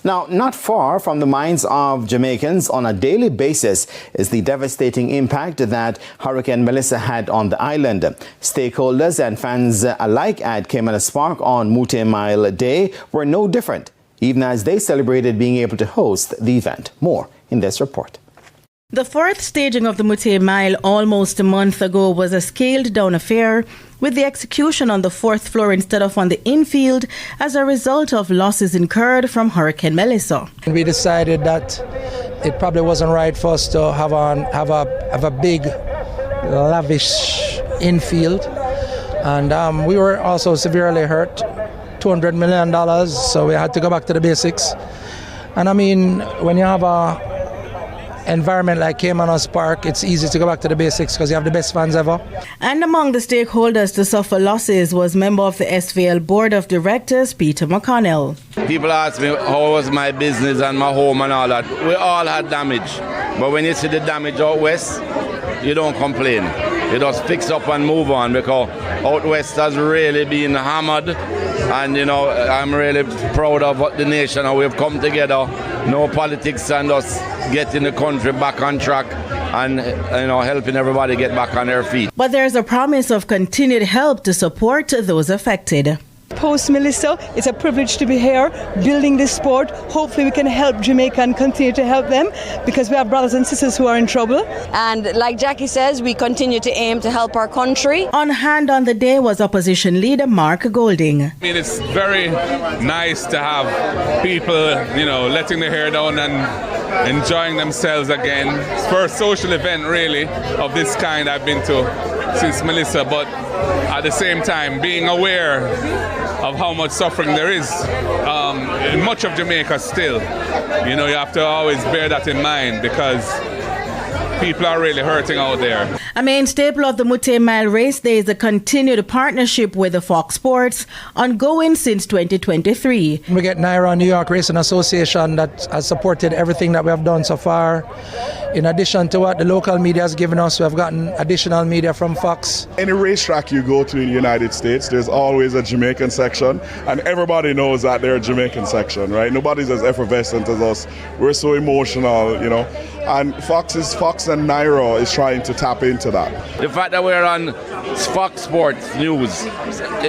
Now, not far from the minds of Jamaicans on a daily basis is the devastating impact that Hurricane Melissa had on the island. Stakeholders and fans alike at Caymanas Park on Mouttet Mile Day were no different, even as they celebrated being able to host the event. More in this report. The fourth staging of the Mouttet Mile almost a month ago was a scaled-down affair, with the execution on the fourth floor instead of on the infield as a result of losses incurred from Hurricane Melissa. We decided that it probably wasn't right for us to have a big, lavish infield, and we were also severely hurt, $200 million, so we had to go back to the basics. And I mean, when you have a environment like Caymanas Park, it's easy to go back to the basics because you have the best fans ever. And among the stakeholders to suffer losses was member of the SVL Board of Directors, Peter McConnell. People ask me how was my business and my home and all that. We all had damage, but when you see the damage out west, you don't complain. You just fix up and move on, because out west has really been hammered, and I'm really proud of what the nation, how we've come together. No politics, and us getting the country back on track and helping everybody get back on their feet. But there's a promise of continued help to support those affected. Post-Melissa, it's a privilege to be here building this sport. Hopefully we can help Jamaica and continue to help them, because we have brothers and sisters who are in trouble. And like Jackie says, we continue to aim to help our country. On hand on the day was opposition leader Mark Golding. I mean, it's very nice to have people, letting their hair down and enjoying themselves again. It's the first social event really of this kind I've been to since Melissa, but at the same time being aware of how much suffering there is in much of Jamaica still. You have to always bear that in mind, because people are really hurting out there. A main staple of the Mouttet Mile race day is a continued partnership with the Fox Sports, ongoing since 2023. We get Naira New York Racing Association that has supported everything that we have done so far. In addition to what the local media has given us, we have gotten additional media from Fox. Any racetrack you go to in the United States, there's always a Jamaican section, and everybody knows that they're a Jamaican section, right? Nobody's as effervescent as us. We're so emotional, and Fox and Naira is trying to tap into that. The fact that we're on Fox Sports News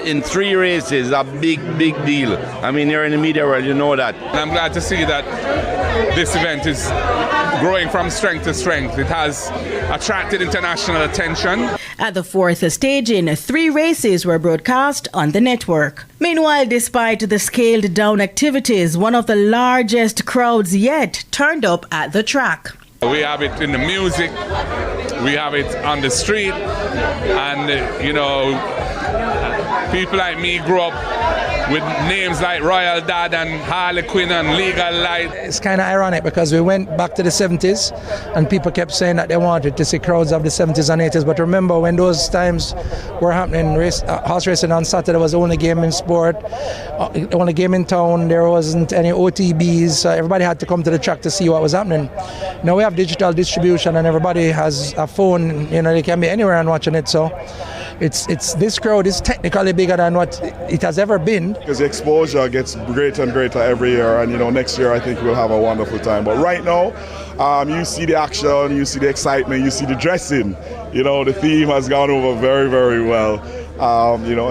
in 3 races is a big deal. I mean, you're in the media world, you know that. And I'm glad to see that this event is growing from strength to strength. It has attracted international attention. At the fourth staging, 3 races were broadcast on the network. Meanwhile, despite the scaled down activities, one of the largest crowds yet turned up at the track. We have it in the music, we have it on the street, and people like me grew up with names like Royal Dad and Harley Quinn and Legal Light. It's kind of ironic because we went back to the 70s and people kept saying that they wanted to see crowds of the 70s and 80s. But remember, when those times were happening, horse racing on Saturday was the only game in sport, the only game in town. There wasn't any OTBs, so everybody had to come to the track to see what was happening. Now we have digital distribution and everybody has a phone, they can be anywhere and watching it. So this crowd is technically bigger than what it has ever been. Because the exposure gets greater and greater every year, and next year I think we'll have a wonderful time. But right now, you see the action, you see the excitement, you see the dressing. The theme has gone over very, very well.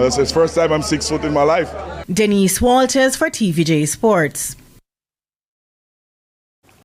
It's the first time I'm 6 foot in my life. Denise Walters for TVJ Sports.